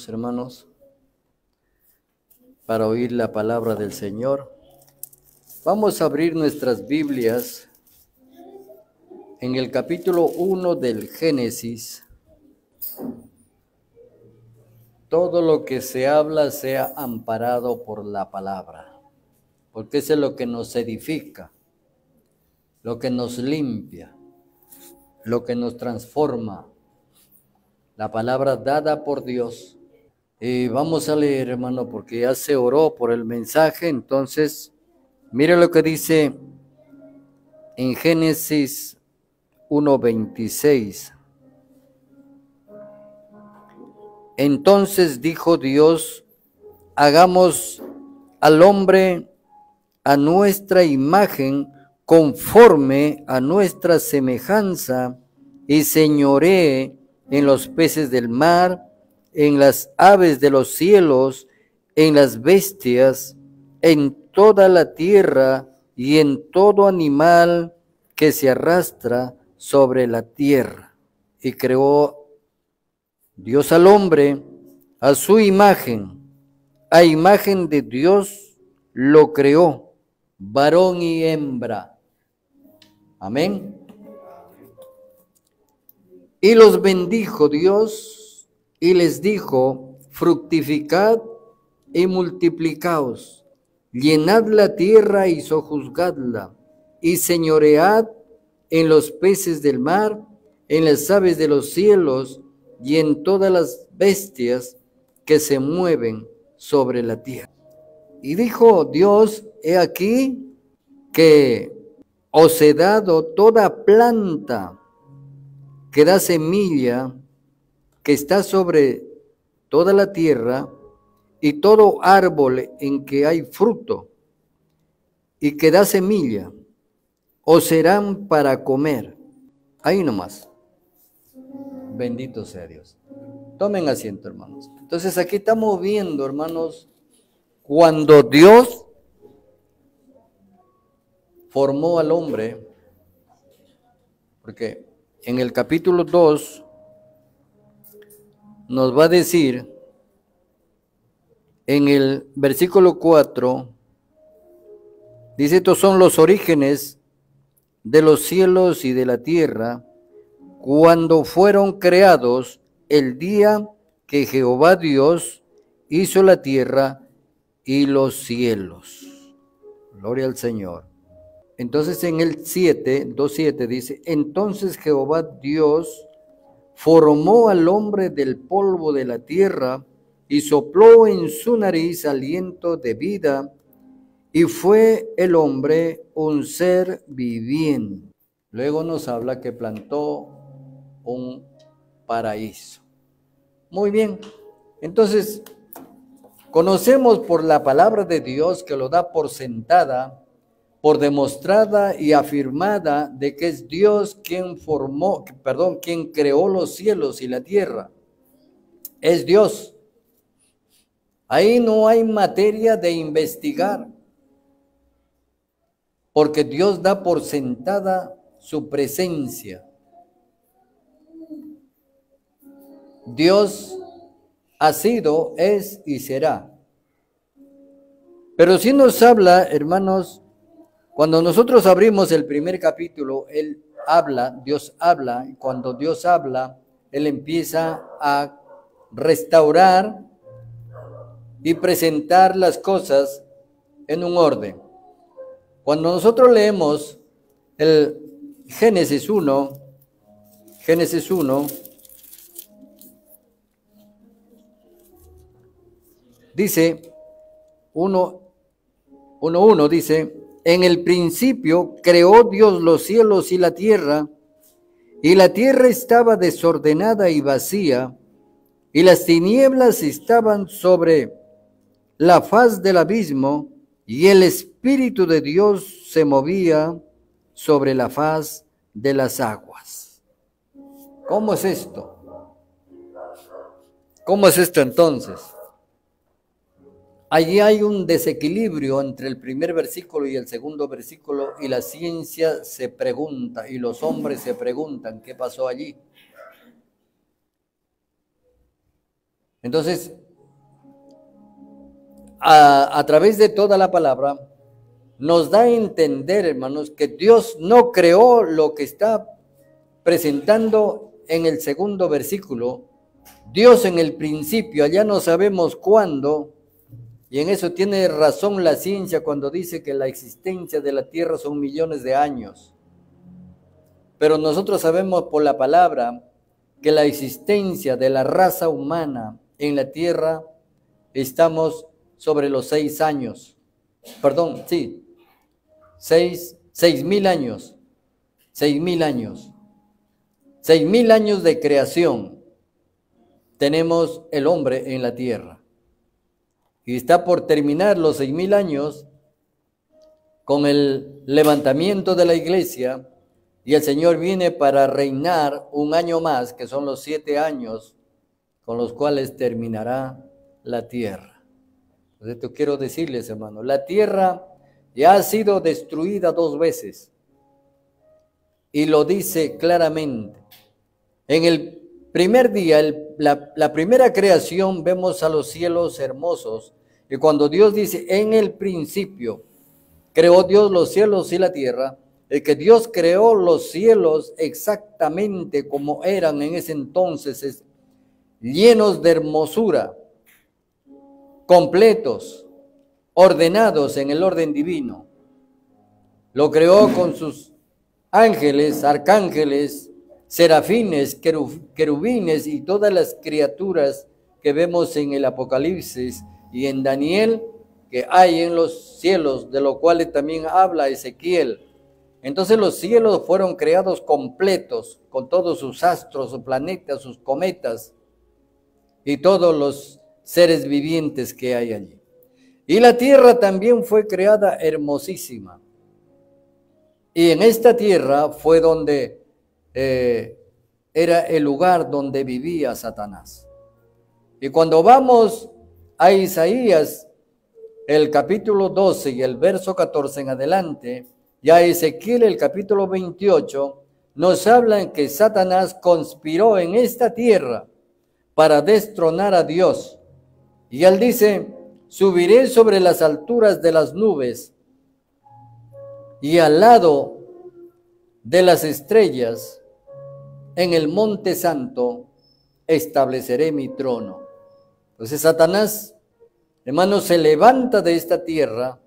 listos, hermanos, para oír la palabra del Señor? Vamos a abrir nuestras Biblias en el capítulo 1 del Génesis. Todo lo que se habla sea amparado por la palabra, porque eso es lo que nos edifica, lo que nos limpia, lo que nos transforma. La palabra dada por Dios. Y vamos a leer, hermano, porque ya se oró por el mensaje. Entonces, mire lo que dice en Génesis 1:26. Entonces dijo Dios: hagamos al hombre a nuestra imagen, conforme a nuestra semejanza, y señoree en los peces del mar, en las aves de los cielos, en las bestias, en toda la tierra y en todo animal que se arrastra sobre la tierra. Y creó Dios al hombre a su imagen, a imagen de Dios lo creó, varón y hembra. Amén. Y los bendijo Dios y les dijo: fructificad y multiplicaos, llenad la tierra y sojuzgadla, y señoread en los peces del mar, en las aves de los cielos, y en todas las bestias que se mueven sobre la tierra. Y dijo Dios: he aquí que os he dado toda planta que da semilla, que está sobre toda la tierra, y todo árbol en que hay fruto, y que da semilla, os serán para comer. Ahí nomás. Bendito sea Dios. Tomen asiento, hermanos. Entonces aquí estamos viendo, hermanos, cuando Dios formó al hombre, porque en el capítulo 2 nos va a decir, en el versículo 4, dice: estos son los orígenes de los cielos y de la tierra, cuando fueron creados, el día que Jehová Dios hizo la tierra y los cielos. Gloria al Señor. Entonces en el 2:7 dice: entonces Jehová Dios formó al hombre del polvo de la tierra y sopló en su nariz aliento de vida, y fue el hombre un ser viviente. Luego nos habla que plantó un paraíso. Muy bien, entonces conocemos por la palabra de Dios, que lo da por sentada, por demostrada y afirmada, de que es Dios quien quien creó los cielos y la tierra. Es Dios. Ahí no hay materia de investigar, porque Dios da por sentada su presencia. Dios ha sido, es y será. Pero si nos habla, hermanos, cuando nosotros abrimos el primer capítulo, Dios habla, y cuando Dios habla, Él empieza a restaurar y presentar las cosas en un orden. Cuando nosotros leemos el Génesis 1, dice, 1:1 dice: en el principio creó Dios los cielos y la tierra estaba desordenada y vacía, y las tinieblas estaban sobre la faz del abismo, y el Espíritu de Dios se movía sobre la faz de las aguas. ¿Cómo es esto? ¿Cómo es esto entonces? Allí hay un desequilibrio entre el primer versículo y el segundo versículo, y la ciencia se pregunta, y los hombres se preguntan, ¿qué pasó allí? Entonces, a través de toda la palabra, nos da a entender, hermanos, que Dios no creó lo que está presentando en el segundo versículo. Dios en el principio, allá no sabemos cuándo, y en eso tiene razón la ciencia cuando dice que la existencia de la tierra son millones de años. Pero nosotros sabemos por la palabra que la existencia de la raza humana en la tierra estamos sobre los 6 años. Perdón, sí. 6.000 años, 6.000 años, 6.000 años de creación tenemos el hombre en la tierra. Y está por terminar los 6.000 años con el levantamiento de la iglesia, y el Señor viene para reinar un año más, que son los 7 años con los cuales terminará la tierra. Entonces, esto quiero decirles, hermano, la tierra ya ha sido destruida 2 veces. Y lo dice claramente. En el primer día, la primera creación, vemos a los cielos hermosos. Y cuando Dios dice, en el principio, creó Dios los cielos y la tierra, el que Dios creó los cielos exactamente como eran en ese entonces, llenos de hermosura, completos, ordenados en el orden divino. Lo creó con sus ángeles, arcángeles, serafines, querubines y todas las criaturas que vemos en el Apocalipsis y en Daniel, que hay en los cielos, de lo cual también habla Ezequiel. Entonces los cielos fueron creados completos, con todos sus astros, sus planetas, sus cometas y todos los seres vivientes que hay allí. Y la tierra también fue creada hermosísima. Y en esta tierra fue donde era el lugar donde vivía Satanás. Y cuando vamos a Isaías, el capítulo 12 y el verso 14 en adelante, y a Ezequiel el capítulo 28, nos hablan que Satanás conspiró en esta tierra para destronar a Dios. Y él dice, subiré sobre las alturas de las nubes y al lado de las estrellas, en el monte santo, estableceré mi trono. Entonces Satanás, hermanos, se levanta de esta tierra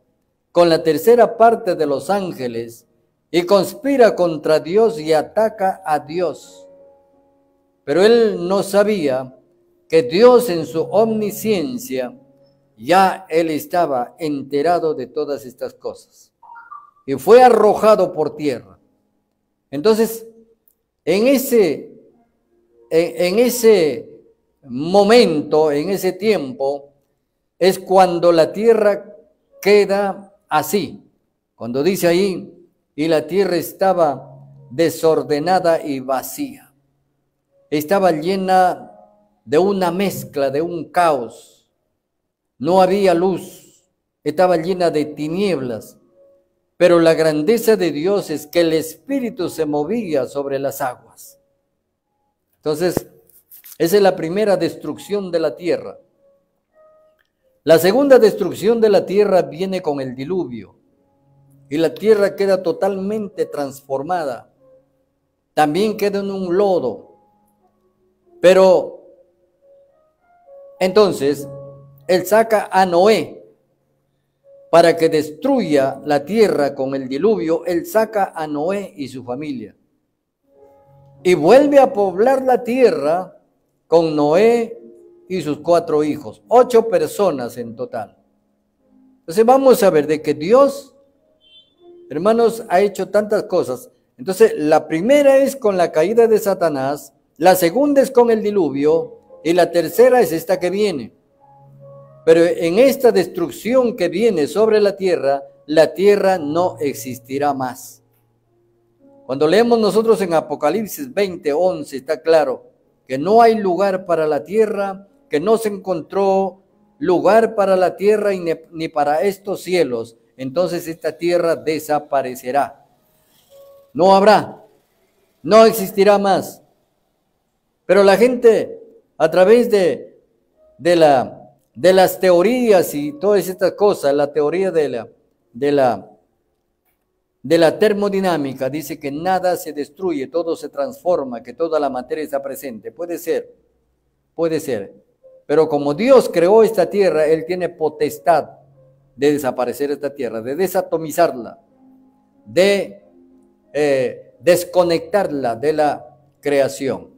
con la tercera parte de los ángeles y conspira contra Dios y ataca a Dios. Pero él no sabía que Dios en su omnisciencia ya él estaba enterado de todas estas cosas y fue arrojado por tierra. Entonces, en ese momento, en ese tiempo, es cuando la tierra queda así. Cuando dice ahí, y la tierra estaba desordenada y vacía. Estaba llena de una mezcla, de un caos. No había luz, estaba llena de tinieblas. Pero la grandeza de Dios es que el Espíritu se movía sobre las aguas. Entonces, esa es la primera destrucción de la tierra. La segunda destrucción de la tierra viene con el diluvio. Y la tierra queda totalmente transformada. También queda en un lodo. Pero, entonces, él saca a Noé para que destruya la tierra con el diluvio. Él saca a Noé y su familia. Y vuelve a poblar la tierra con Noé y sus 4 hijos. 8 personas en total. Entonces vamos a ver de que Dios, hermanos, ha hecho tantas cosas. Entonces la primera es con la caída de Satanás, la segunda es con el diluvio y la tercera es esta que viene. Pero en esta destrucción que viene sobre la tierra no existirá más. Cuando leemos nosotros en Apocalipsis 20:11 está claro que no hay lugar para la tierra, que no se encontró lugar para la tierra ni para estos cielos. Entonces esta tierra desaparecerá. No habrá, no existirá más. Pero la gente, a través de de las teorías y todas estas cosas, la teoría de la termodinámica, dice que nada se destruye, todo se transforma, que toda la materia está presente. Puede ser. Pero como Dios creó esta tierra, Él tiene potestad de desaparecer esta tierra, de desatomizarla, de desconectarla de la creación.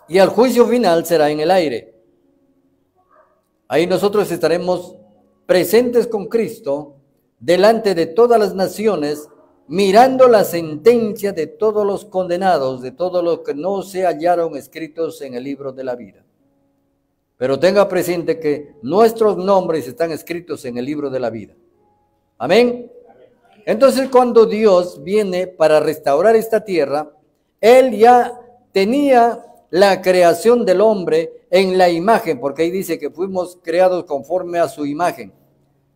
Y el juicio final será en el aire. Ahí nosotros estaremos presentes con Cristo delante de todas las naciones, mirando la sentencia de todos los condenados, de todos los que no se hallaron escritos en el libro de la vida. Pero tenga presente que nuestros nombres están escritos en el libro de la vida. Amén. Entonces, cuando Dios viene para restaurar esta tierra, Él ya tenía la creación del hombre en la imagen, porque ahí dice que fuimos creados conforme a su imagen.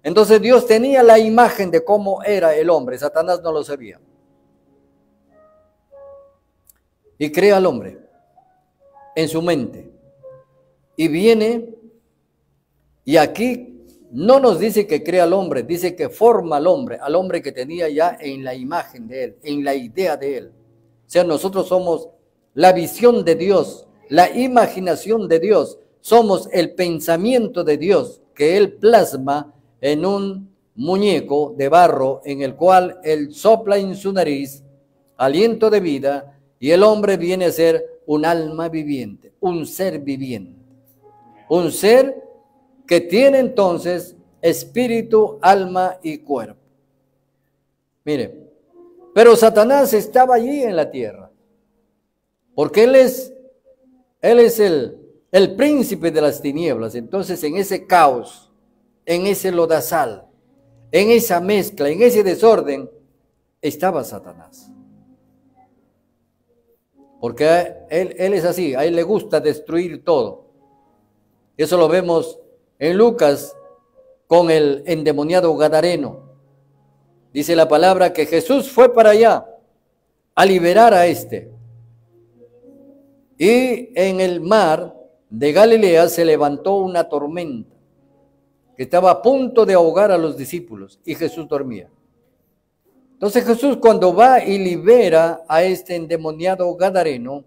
Entonces Dios tenía la imagen de cómo era el hombre. Satanás no lo sabía. Y crea al hombre en su mente. Y viene, y aquí no nos dice que crea al hombre, dice que forma al hombre que tenía ya en la imagen de él, en la idea de él. O sea, nosotros somos la visión de Dios, la imaginación de Dios, somos el pensamiento de Dios que Él plasma en un muñeco de barro en el cual Él sopla en su nariz aliento de vida y el hombre viene a ser un alma viviente, un ser viviente. Un ser que tiene entonces espíritu, alma y cuerpo. Mire, pero Satanás estaba allí en la tierra, porque él es el príncipe de las tinieblas. Entonces en ese caos, en ese lodazal, en esa mezcla, en ese desorden, estaba Satanás. Porque él es así, a él le gusta destruir todo. Eso lo vemos en Lucas con el endemoniado gadareno. Dice la palabra que Jesús fue para allá a liberar a este. Y en el mar de Galilea se levantó una tormenta que estaba a punto de ahogar a los discípulos y Jesús dormía. Entonces Jesús, cuando va y libera a este endemoniado gadareno,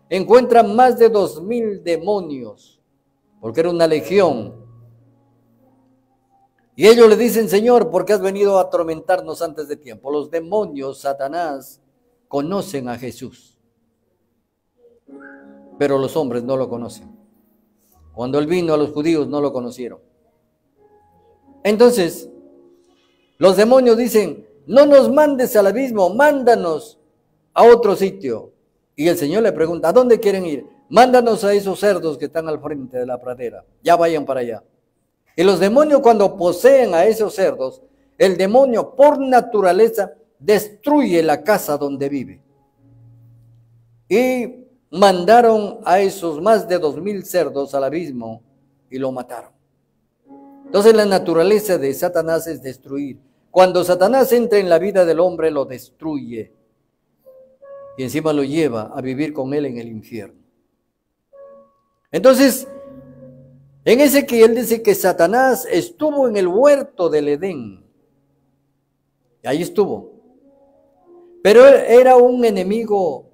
encuentra más de 2000 demonios, porque era una legión. Y ellos le dicen: Señor, ¿por qué has venido a atormentarnos antes de tiempo? Los demonios, Satanás, conocen a Jesús, pero los hombres no lo conocen. Cuando Él vino, a los judíos no lo conocieron. Entonces, los demonios dicen: no nos mandes al abismo, mándanos a otro sitio. Y el Señor le pregunta: ¿a dónde quieren ir? Mándanos a esos cerdos que están al frente de la pradera, ya vayan para allá. Y los demonios, cuando poseen a esos cerdos, el demonio por naturaleza destruye la casa donde vive. Y mandaron a esos más de 2000 cerdos al abismo y lo mataron. Entonces la naturaleza de Satanás es destruir. Cuando Satanás entra en la vida del hombre, lo destruye y encima lo lleva a vivir con él en el infierno. Entonces, en Ezequiel dice que Satanás estuvo en el huerto del Edén. Y ahí estuvo. Pero era un enemigo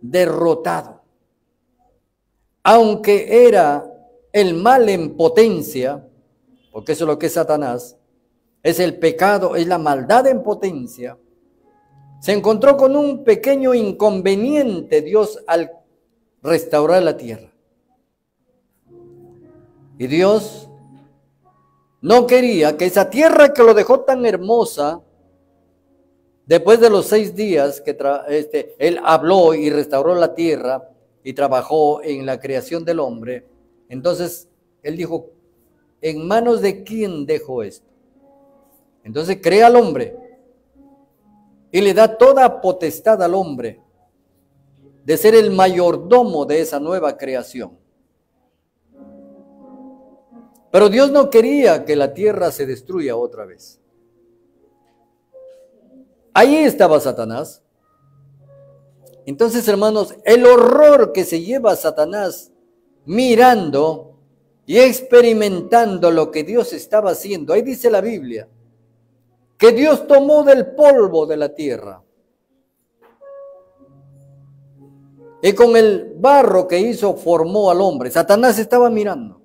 derrotado. Aunque era el mal en potencia, porque eso es lo que es Satanás, es el pecado, es la maldad en potencia, se encontró con un pequeño inconveniente Dios al restaurar la tierra. Y Dios no quería que esa tierra que lo dejó tan hermosa, después de los 6 días que Él habló y restauró la tierra y trabajó en la creación del hombre, entonces Él dijo: ¿en manos de quién dejo esto? Entonces crea al hombre y le da toda potestad al hombre de ser el mayordomo de esa nueva creación. Pero Dios no quería que la tierra se destruya otra vez. Ahí estaba Satanás. Entonces, hermanos, el horror que se lleva a Satanás mirando y experimentando lo que Dios estaba haciendo. Ahí dice la Biblia que Dios tomó del polvo de la tierra y con el barro que hizo formó al hombre. Satanás estaba mirando.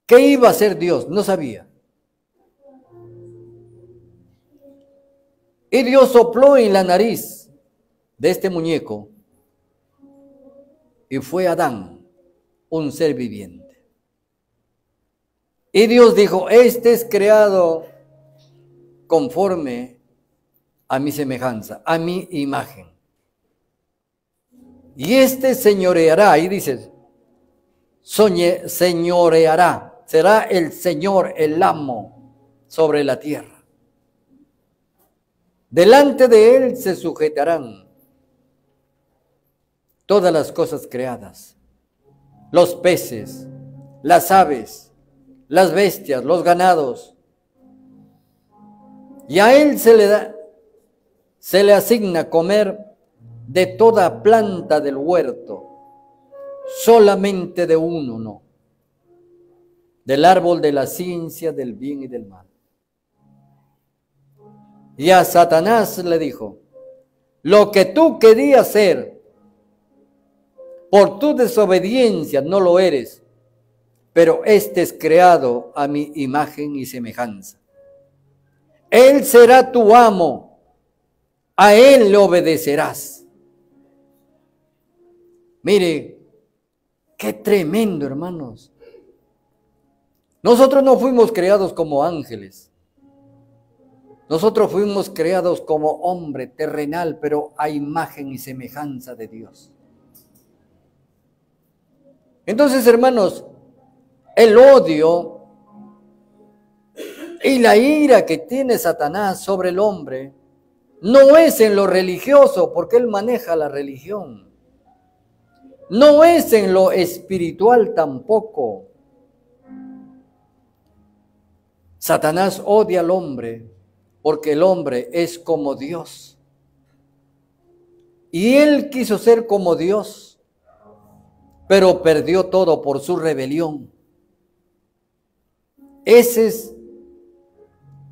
¿Qué iba a hacer Dios? No sabía. Y Dios sopló en la nariz de este muñeco y fue Adán, un ser viviente. Y Dios dijo, este es creado conforme a mi semejanza, a mi imagen. Y este señoreará, ahí dice, señoreará, será el Señor, el amo sobre la tierra. Delante de él se sujetarán todas las cosas creadas, los peces, las aves, las bestias, los ganados. Y a él se le asigna comer de toda planta del huerto, solamente de uno no, del árbol de la ciencia del bien y del mal. Y a Satanás le dijo, lo que tú querías ser, por tu desobediencia no lo eres, pero este es creado a mi imagen y semejanza. Él será tu amo, a él le obedecerás. Mire, qué tremendo, hermanos. Nosotros no fuimos creados como ángeles. Nosotros fuimos creados como hombre terrenal, pero a imagen y semejanza de Dios. Entonces, hermanos, el odio y la ira que tiene Satanás sobre el hombre no es en lo religioso, porque él maneja la religión. No es en lo espiritual tampoco. Satanás odia al hombre porque el hombre es como Dios. Y él quiso ser como Dios, pero perdió todo por su rebelión. Ese es,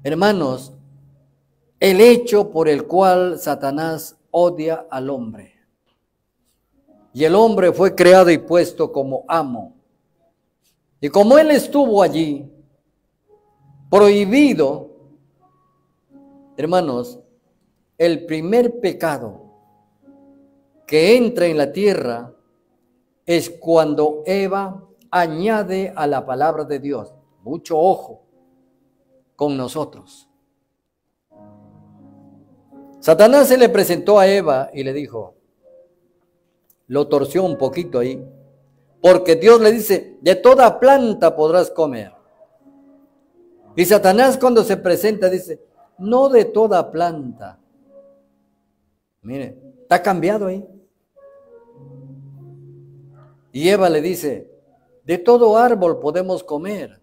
hermanos, el hecho por el cual Satanás odia al hombre. Y el hombre fue creado y puesto como amo. Y como él estuvo allí, prohibido, hermanos, el primer pecado que entra en la tierra es cuando Eva añade a la palabra de Dios. Mucho ojo con nosotros. Satanás se le presentó a Eva y le dijo, lo torció un poquito ahí, porque Dios le dice, de toda planta podrás comer. Y Satanás cuando se presenta dice, no de toda planta. Mire, está cambiado ahí. Y Eva le dice, de todo árbol podemos comer.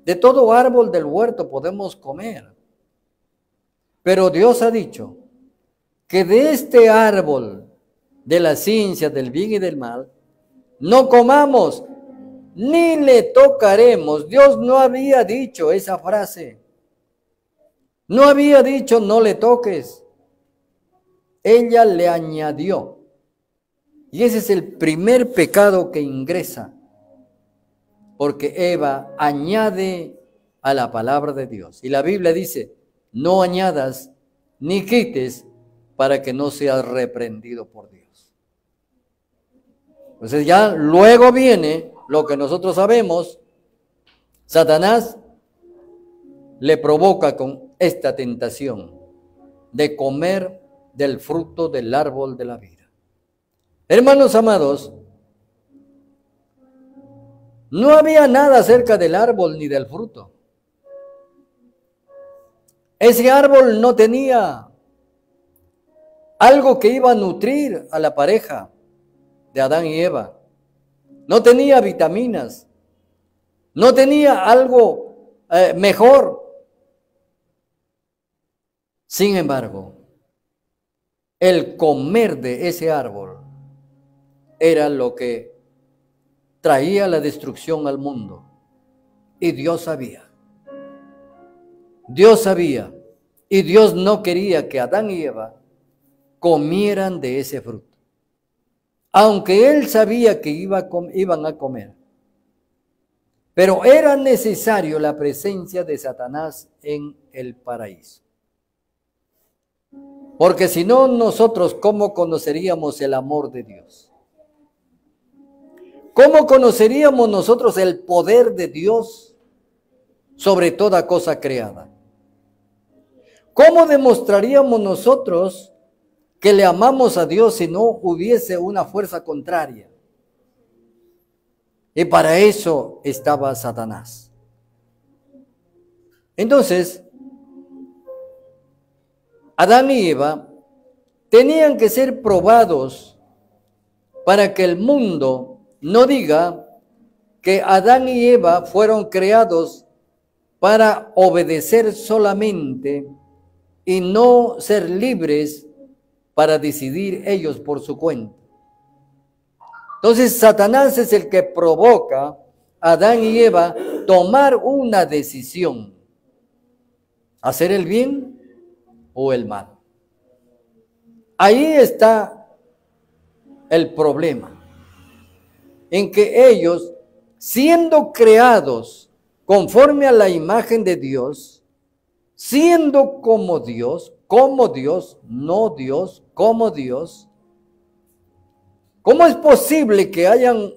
De todo árbol del huerto podemos comer. Pero Dios ha dicho que de este árbol de la ciencia del bien y del mal, no comamos, ni le tocaremos. Dios no había dicho esa frase. No había dicho no le toques. Ella le añadió. Y ese es el primer pecado que ingresa. Porque Eva añade a la palabra de Dios. Y la Biblia dice, no añadas ni quites para que no seas reprendido por Dios. Entonces ya luego viene lo que nosotros sabemos. Satanás le provoca con esta tentación de comer del fruto del árbol de la vida. Hermanos amados, no había nada acerca del árbol ni del fruto. Ese árbol no tenía algo que iba a nutrir a la pareja de Adán y Eva. No tenía vitaminas. No tenía algo mejor. Sin embargo, el comer de ese árbol era lo que traía la destrucción al mundo. Y Dios sabía. Dios sabía. Y Dios no quería que Adán y Eva comieran de ese fruto. Aunque Él sabía que iban a comer. Pero era necesario la presencia de Satanás en el paraíso. Porque si no, nosotros, ¿cómo conoceríamos el amor de Dios? ¿Cómo conoceríamos nosotros el poder de Dios sobre toda cosa creada? ¿Cómo demostraríamos nosotros que le amamos a Dios si no hubiese una fuerza contraria? Y para eso estaba Satanás. Entonces, Adán y Eva tenían que ser probados para que el mundo no diga que Adán y Eva fueron creados para obedecer solamente y no ser libres para decidir ellos por su cuenta. Entonces Satanás es el que provoca a Adán y Eva tomar una decisión: hacer el bien o el mal. Ahí está el problema, en que ellos, siendo creados conforme a la imagen de Dios, siendo como Dios, no Dios, como Dios, ¿cómo es posible que hayan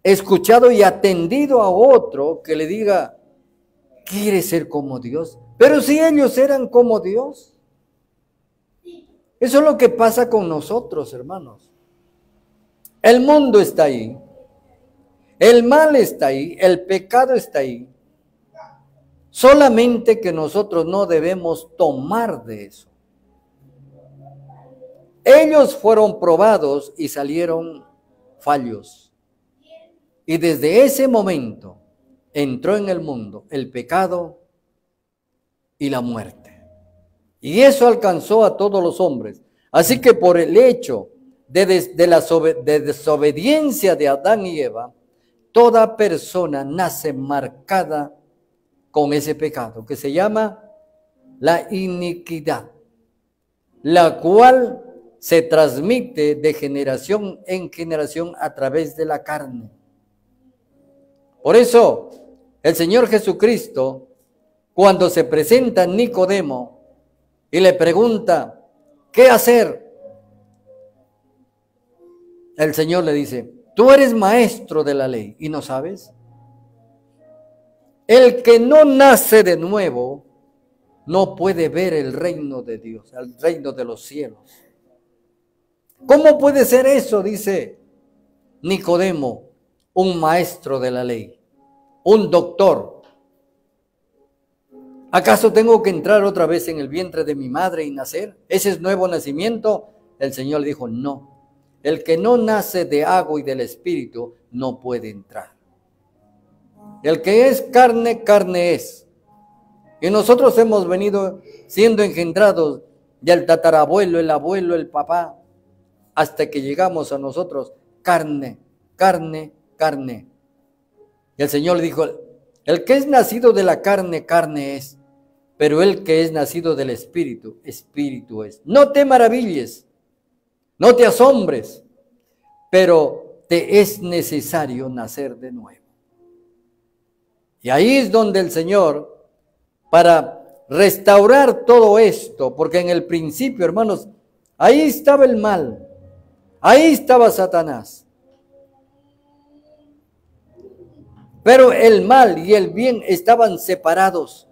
escuchado y atendido a otro que le diga, ¿quieres ser como Dios? Pero si ellos eran como Dios. Eso es lo que pasa con nosotros, hermanos. El mundo está ahí. El mal está ahí. El pecado está ahí. Solamente que nosotros no debemos tomar de eso. Ellos fueron probados y salieron fallos. Y desde ese momento entró en el mundo el pecado y la muerte. Y eso alcanzó a todos los hombres. Así que por el hecho de desobediencia de Adán y Eva, toda persona nace marcada con ese pecado que se llama la iniquidad, la cual se transmite de generación en generación a través de la carne. Por eso, el Señor Jesucristo, cuando se presenta a Nicodemo y le pregunta, ¿qué hacer? El Señor le dice, tú eres maestro de la ley y no sabes. El que no nace de nuevo no puede ver el reino de Dios, el reino de los cielos. ¿Cómo puede ser eso? Dice Nicodemo, un maestro de la ley, un doctor. ¿Acaso tengo que entrar otra vez en el vientre de mi madre y nacer? ¿Ese es nuevo nacimiento? El Señor le dijo, no. El que no nace de agua y del Espíritu no puede entrar. El que es carne, carne es. Y nosotros hemos venido siendo engendrados del tatarabuelo, el abuelo, el papá, hasta que llegamos a nosotros, carne, carne, carne. Y el Señor le dijo, el que es nacido de la carne, carne es. Pero el que es nacido del Espíritu, Espíritu es. No te maravilles, no te asombres, pero te es necesario nacer de nuevo. Y ahí es donde el Señor, para restaurar todo esto, porque en el principio, hermanos, ahí estaba el mal, ahí estaba Satanás. Pero el mal y el bien estaban separados.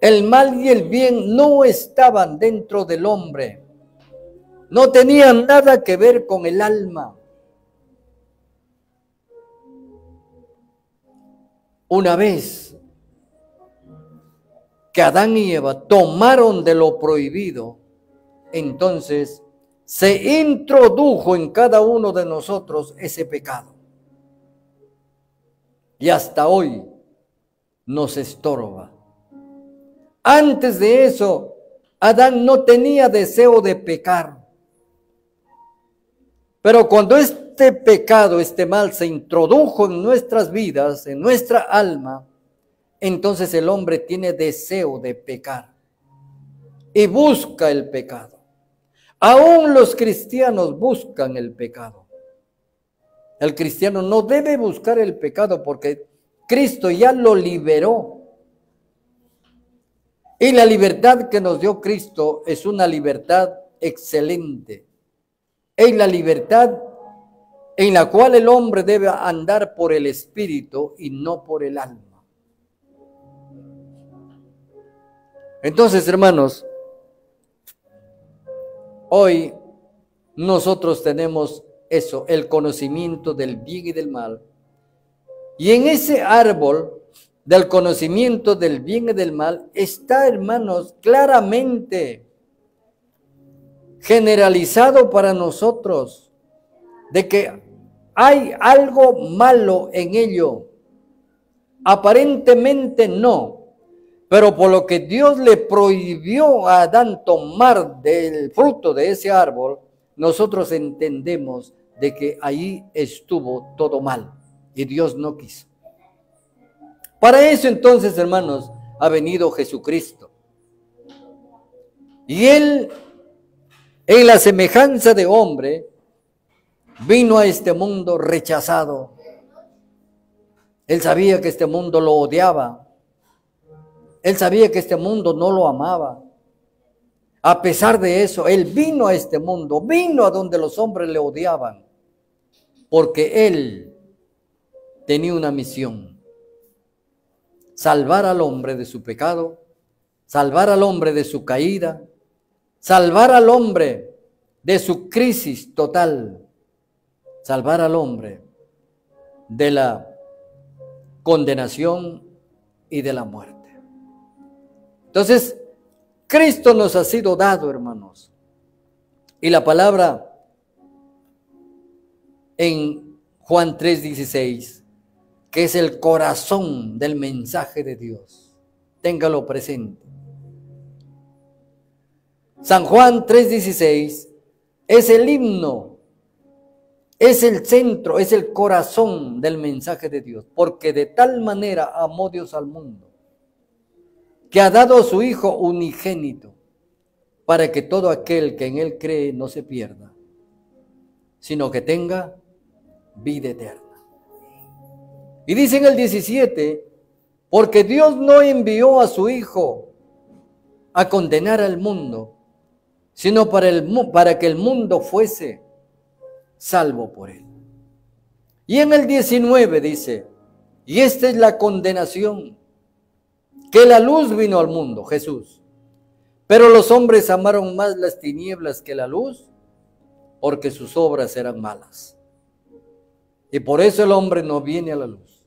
El mal y el bien no estaban dentro del hombre. No tenían nada que ver con el alma. Una vez que Adán y Eva tomaron de lo prohibido, entonces se introdujo en cada uno de nosotros ese pecado. Y hasta hoy nos estorba. Antes de eso, Adán no tenía deseo de pecar. Pero cuando este pecado, este mal se introdujo en nuestras vidas, en nuestra alma, entonces el hombre tiene deseo de pecar y busca el pecado. Aún los cristianos buscan el pecado. El cristiano no debe buscar el pecado porque Cristo ya lo liberó. Y la libertad que nos dio Cristo es una libertad excelente. Es la libertad en la cual el hombre debe andar por el espíritu y no por el alma. Entonces, hermanos, hoy nosotros tenemos eso, el conocimiento del bien y del mal. Y en ese árbol del conocimiento del bien y del mal está, hermanos, claramente generalizado para nosotros de que hay algo malo en ello. Aparentemente no, pero por lo que Dios le prohibió a Adán tomar del fruto de ese árbol, nosotros entendemos de que ahí estuvo todo mal y Dios no quiso. Para eso entonces, hermanos, ha venido Jesucristo. Y Él, en la semejanza de hombre, vino a este mundo rechazado. Él sabía que este mundo lo odiaba. Él sabía que este mundo no lo amaba. A pesar de eso, Él vino a este mundo, vino a donde los hombres le odiaban, porque Él tenía una misión: salvar al hombre de su pecado, salvar al hombre de su caída, salvar al hombre de su crisis total, salvar al hombre de la condenación y de la muerte. Entonces, Cristo nos ha sido dado, hermanos. Y la palabra en Juan 3:16, que es el corazón del mensaje de Dios. Téngalo presente. San Juan 3:16 es el himno, es el centro, es el corazón del mensaje de Dios. Porque de tal manera amó Dios al mundo, que ha dado a su Hijo unigénito, para que todo aquel que en Él cree no se pierda, sino que tenga vida eterna. Y dice en el 17, porque Dios no envió a su Hijo a condenar al mundo, sino para que el mundo fuese salvo por Él. Y en el 19 dice, y esta es la condenación, que la luz vino al mundo, Jesús, pero los hombres amaron más las tinieblas que la luz, porque sus obras eran malas. Y por eso el hombre no viene a la luz.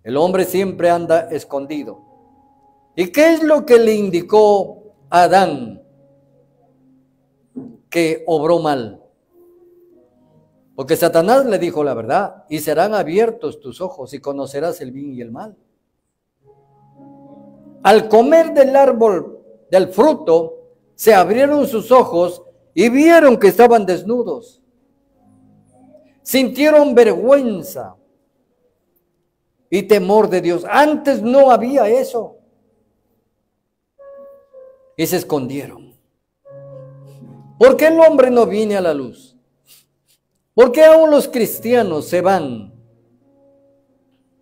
El hombre siempre anda escondido. ¿Y qué es lo que le indicó a Adán que obró mal? Porque Satanás le dijo la verdad, y serán abiertos tus ojos y conocerás el bien y el mal. Al comer del árbol, del fruto, se abrieron sus ojos y vieron que estaban desnudos. Sintieron vergüenza y temor de Dios. Antes no había eso. Y se escondieron. ¿Por qué el hombre no viene a la luz? ¿Por qué aún los cristianos se van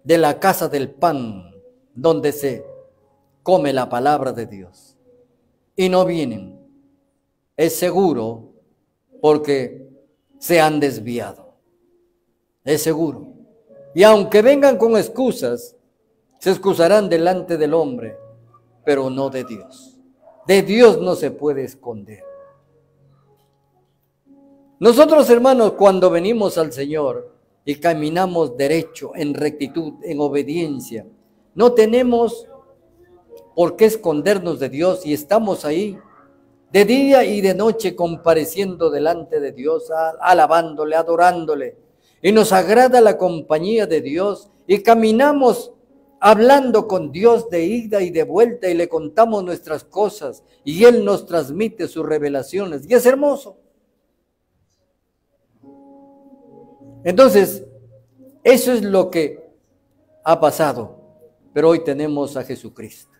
de la casa del pan donde se come la palabra de Dios y no vienen? Es seguro porque se han desviado. Es seguro. Y aunque vengan con excusas, se excusarán delante del hombre, pero no de Dios. De Dios no se puede esconder. Nosotros, hermanos, cuando venimos al Señor y caminamos derecho, en rectitud, en obediencia, no tenemos por qué escondernos de Dios, y estamos ahí de día y de noche compareciendo delante de Dios, alabándole, adorándole, y nos agrada la compañía de Dios, y caminamos hablando con Dios de ida y de vuelta, y le contamos nuestras cosas, y Él nos transmite sus revelaciones, y es hermoso. Entonces, eso es lo que ha pasado. Pero hoy tenemos a Jesucristo.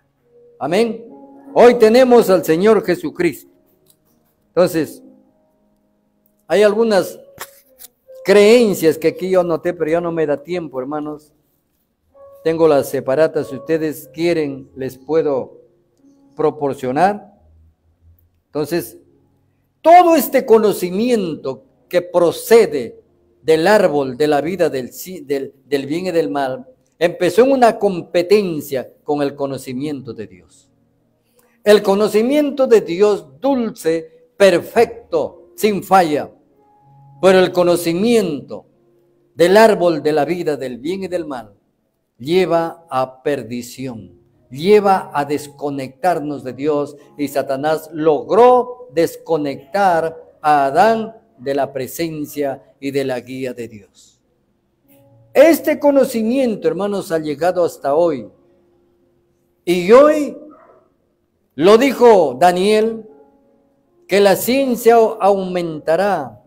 Amén. Hoy tenemos al Señor Jesucristo. Entonces, hay algunas creencias que aquí yo anoté, pero ya no me da tiempo, hermanos. Tengo las separatas, si ustedes quieren, les puedo proporcionar. Entonces, todo este conocimiento que procede del árbol de la vida del bien y del mal, empezó en una competencia con el conocimiento de Dios. El conocimiento de Dios dulce, perfecto, sin falla. Pero el conocimiento del árbol de la vida del bien y del mal lleva a perdición, lleva a desconectarnos de Dios, y Satanás logró desconectar a Adán de la presencia y de la guía de Dios. Este conocimiento, hermanos, ha llegado hasta hoy. Y hoy lo dijo Daniel, que la ciencia aumentará,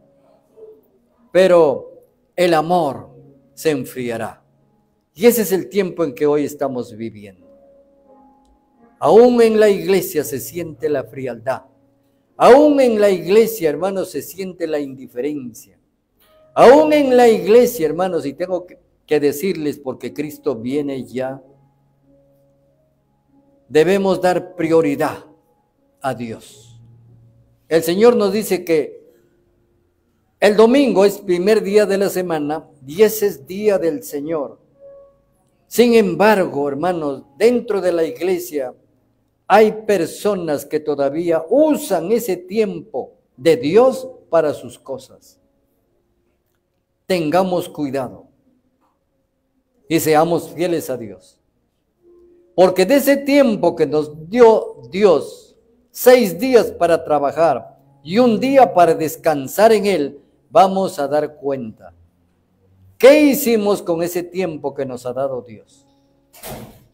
pero el amor se enfriará. Y ese es el tiempo en que hoy estamos viviendo. Aún en la iglesia se siente la frialdad. Aún en la iglesia, hermanos, se siente la indiferencia. Aún en la iglesia, hermanos, y tengo que decirles, porque Cristo viene ya, debemos dar prioridad a Dios. El Señor nos dice que el domingo es primer día de la semana y ese es día del Señor. Sin embargo, hermanos, dentro de la iglesia hay personas que todavía usan ese tiempo de Dios para sus cosas. Tengamos cuidado y seamos fieles a Dios. Porque de ese tiempo que nos dio Dios, 6 días para trabajar y 1 día para descansar en Él, vamos a dar cuenta. ¿Qué hicimos con ese tiempo que nos ha dado Dios?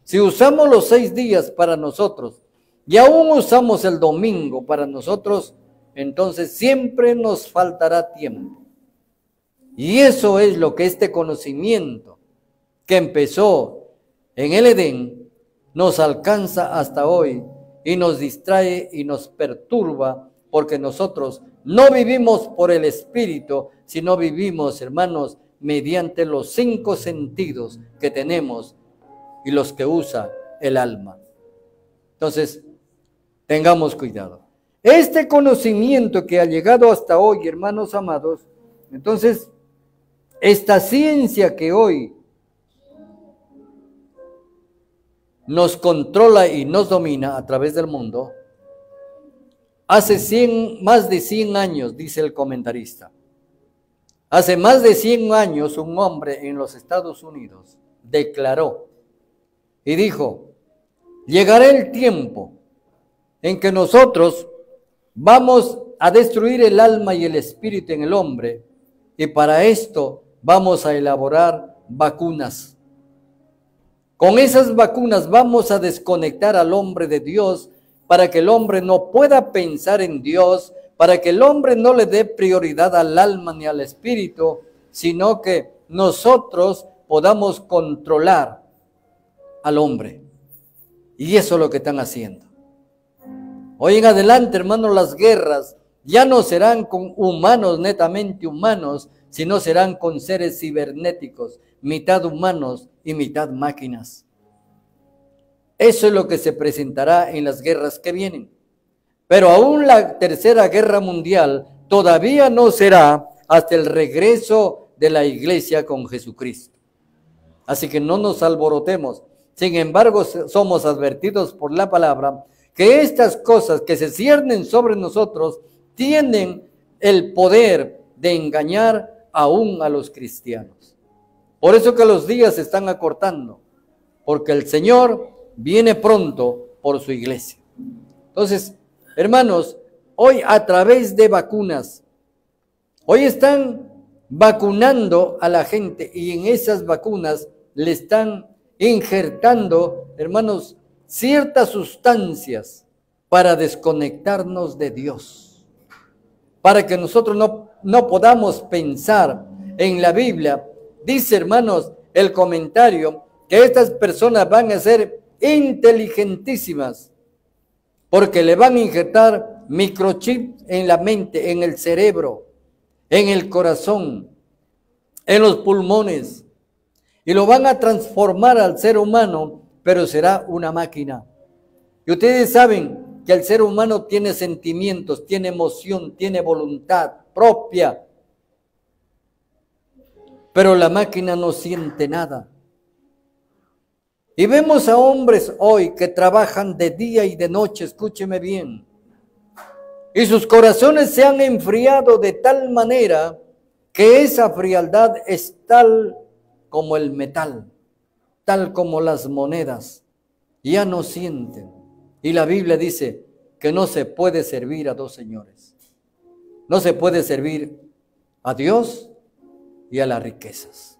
Si usamos los 6 días para nosotros y aún usamos el domingo para nosotros, entonces siempre nos faltará tiempo. Y eso es lo que este conocimiento que empezó en el Edén nos alcanza hasta hoy y nos distrae y nos perturba, porque nosotros no vivimos por el Espíritu, sino vivimos, hermanos, mediante los 5 sentidos que tenemos y los que usa el alma. Entonces, tengamos cuidado. Este conocimiento que ha llegado hasta hoy, hermanos amados, entonces, esta ciencia que hoy nos controla y nos domina a través del mundo, hace más de 100 años, dice el comentarista, hace más de 100 años un hombre en los Estados Unidos declaró y dijo: llegará el tiempo en que nosotros vamos a destruir el alma y el espíritu en el hombre, y para esto vamos a elaborar vacunas. Con esas vacunas vamos a desconectar al hombre de Dios para que el hombre no pueda pensar en Dios, para que el hombre no le dé prioridad al alma ni al espíritu, sino que nosotros podamos controlar al hombre. Y eso es lo que están haciendo. Hoy en adelante, hermanos, las guerras ya no serán con humanos, netamente humanos, sino serán con seres cibernéticos, mitad humanos y mitad máquinas. Eso es lo que se presentará en las guerras que vienen. Pero aún la tercera guerra mundial todavía no será hasta el regreso de la iglesia con Jesucristo. Así que no nos alborotemos. Sin embargo, somos advertidos por la palabra que estas cosas que se ciernen sobre nosotros tienen el poder de engañar aún a los cristianos. Por eso que los días se están acortando, porque el Señor viene pronto por su iglesia. Entonces, hermanos, hoy a través de vacunas, hoy están vacunando a la gente y en esas vacunas le están injertando, hermanos, ciertas sustancias para desconectarnos de Dios, para que nosotros no podamos pensar en la Biblia, dice, hermanos, el comentario, que estas personas van a ser inteligentísimas, porque le van a injertar microchips en la mente, en el cerebro, en el corazón, en los pulmones, y lo van a transformar al ser humano, pero será una máquina. Y ustedes saben que el ser humano tiene sentimientos, tiene emoción, tiene voluntad propia, pero la máquina no siente nada. Y vemos a hombres hoy que trabajan de día y de noche, escúcheme bien, y sus corazones se han enfriado de tal manera que esa frialdad es tal como el metal, tal como las monedas, ya no sienten. Y la Biblia dice que no se puede servir a dos señores. No se puede servir a Dios y a las riquezas.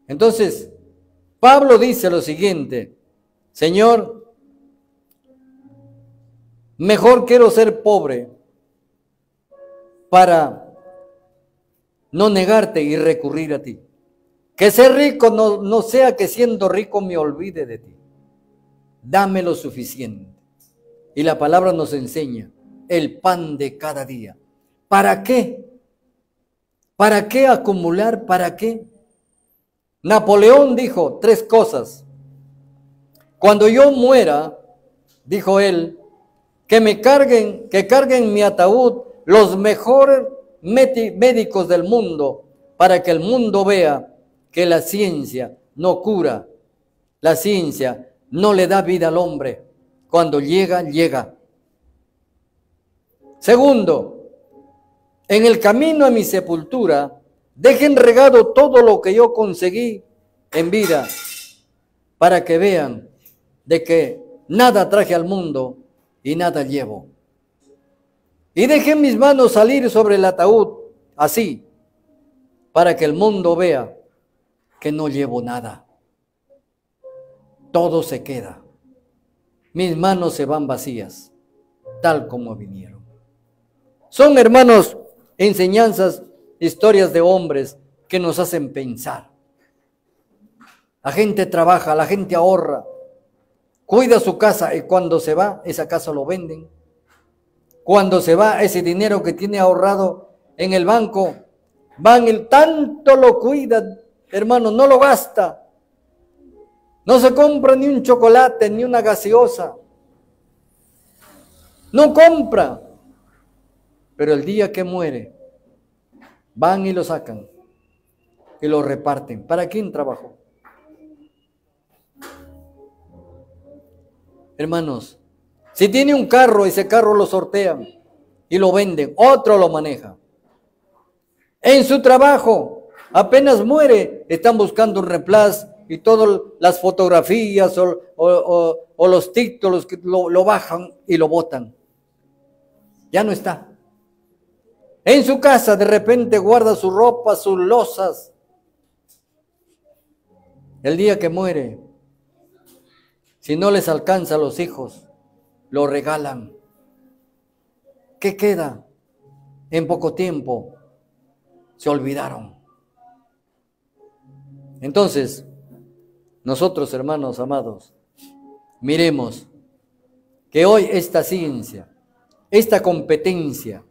Entonces, Pablo dice lo siguiente: Señor, mejor quiero ser pobre para no negarte y recurrir a ti. Que ser rico no sea que siendo rico me olvide de ti. Dame lo suficiente. Y la palabra nos enseña el pan de cada día. ¿Para qué? ¿Para qué acumular? ¿Para qué? Napoleón dijo 3 cosas. Cuando yo muera, dijo él, que carguen mi ataúd los mejores médicos del mundo, para que el mundo vea que la ciencia no cura, la ciencia no le da vida al hombre. Cuando llega, llega. Segundo, en el camino a mi sepultura, dejen regado todo lo que yo conseguí en vida, para que vean de que nada traje al mundo y nada llevo. Y dejen mis manos salir sobre el ataúd, así, para que el mundo vea que no llevo nada. Todo se queda. Mis manos se van vacías, tal como vinieron. Son, hermanos, enseñanzas, historias de hombres que nos hacen pensar. La gente trabaja, la gente ahorra, cuida su casa, y cuando se va, esa casa lo venden. Cuando se va, ese dinero que tiene ahorrado en el banco, tanto lo cuida, hermano, no lo gasta. No se compra ni un chocolate, ni una gaseosa. No compra. Pero el día que muere, van y lo sacan y lo reparten. ¿Para quién trabajó? Hermanos, si tiene un carro, ese carro lo sortean y lo venden, otro lo maneja. En su trabajo, apenas muere, están buscando un reemplazo y todas las fotografías o los títulos que lo bajan y lo botan. Ya no está. En su casa de repente guarda su ropa, sus losas. El día que muere, si no les alcanza a los hijos, lo regalan. ¿Qué queda? En poco tiempo se olvidaron. Entonces, nosotros, hermanos amados, miremos que hoy esta ciencia, esta competencia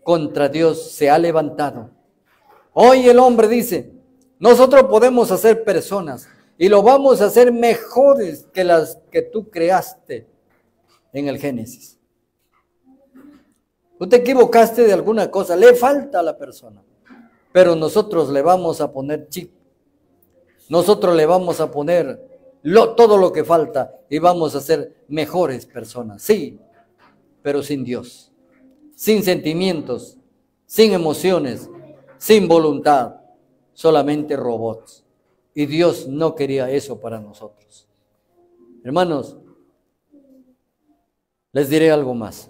contra Dios se ha levantado. Hoy el hombre dice, nosotros podemos hacer personas y lo vamos a hacer mejores que las que tú creaste en el Génesis. Tú te equivocaste de alguna cosa, le falta a la persona, pero nosotros le vamos a poner chip. Nosotros le vamos a poner todo lo que falta y vamos a ser mejores personas. Sí, pero sin Dios, sin sentimientos, sin emociones, sin voluntad, solamente robots. Y Dios no quería eso para nosotros. Hermanos, les diré algo más.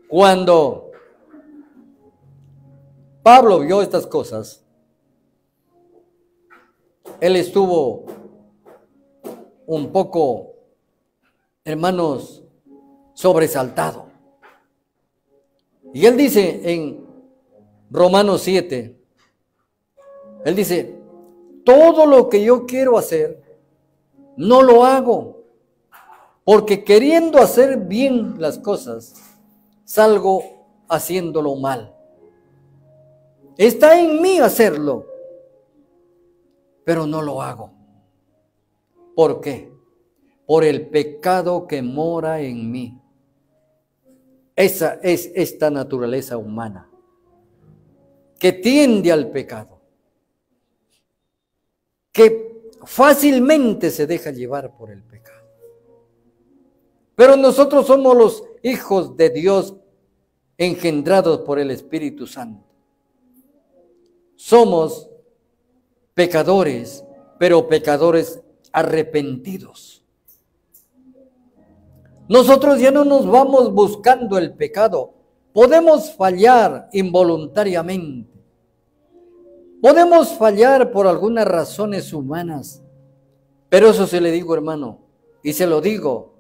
Cuando Pablo vio estas cosas, él estuvo un poco, hermanos, sobresaltado. Y él dice Romanos 7. Él dice, todo lo que yo quiero hacer, no lo hago, porque queriendo hacer bien las cosas, salgo haciéndolo mal. Está en mí hacerlo, pero no lo hago. ¿Por qué? Por el pecado que mora en mí. Esa es esta naturaleza humana, que tiende al pecado, que fácilmente se deja llevar por el pecado. Pero nosotros somos los hijos de Dios engendrados por el Espíritu Santo. Somos pecadores, pero pecadores arrepentidos. Nosotros ya no nos vamos buscando el pecado. Podemos fallar involuntariamente. Podemos fallar por algunas razones humanas. Pero eso se le digo, hermano, y se lo digo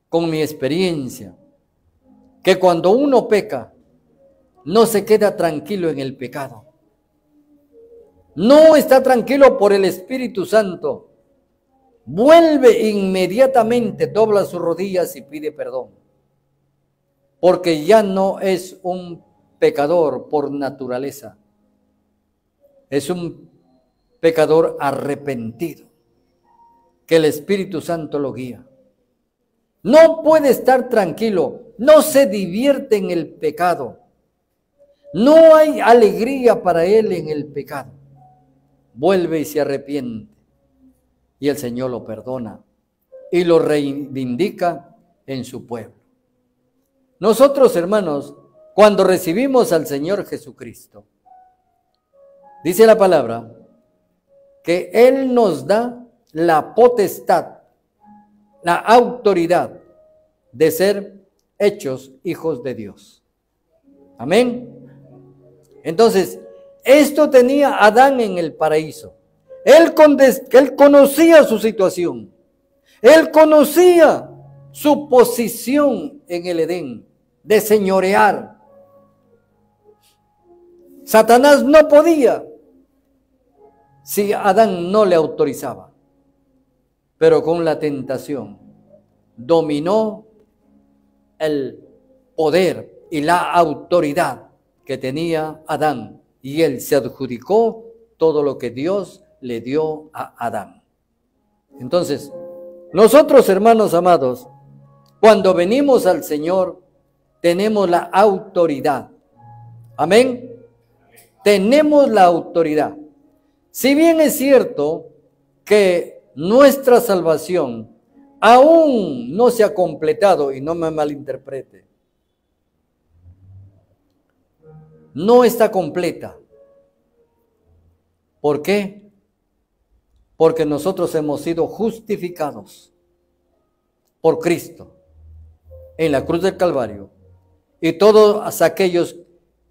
con mi experiencia, que cuando uno peca, no se queda tranquilo en el pecado. No está tranquilo por el Espíritu Santo. Vuelve inmediatamente, dobla sus rodillas y pide perdón. Porque ya no es un pecador por naturaleza. Es un pecador arrepentido, que el Espíritu Santo lo guía. No puede estar tranquilo, no se divierte en el pecado. No hay alegría para él en el pecado. Vuelve y se arrepiente. Y el Señor lo perdona y lo reivindica en su pueblo. Nosotros, hermanos, cuando recibimos al Señor Jesucristo, dice la palabra que Él nos da la potestad, la autoridad de ser hechos hijos de Dios. Amén. Entonces, esto tenía Adán en el paraíso. Él conocía su situación. Él conocía su posición en el Edén, de señorear. Satanás no podía si Adán no le autorizaba. Pero con la tentación dominó el poder y la autoridad que tenía Adán. Y él se adjudicó todo lo que Dios le dio a Adán. Entonces, nosotros, hermanos amados, cuando venimos al Señor, tenemos la autoridad. Amén. Tenemos la autoridad. Si bien es cierto que nuestra salvación aún no se ha completado, y no me malinterprete, no está completa. ¿Por qué? Porque nosotros hemos sido justificados por Cristo en la cruz del Calvario, y todos aquellos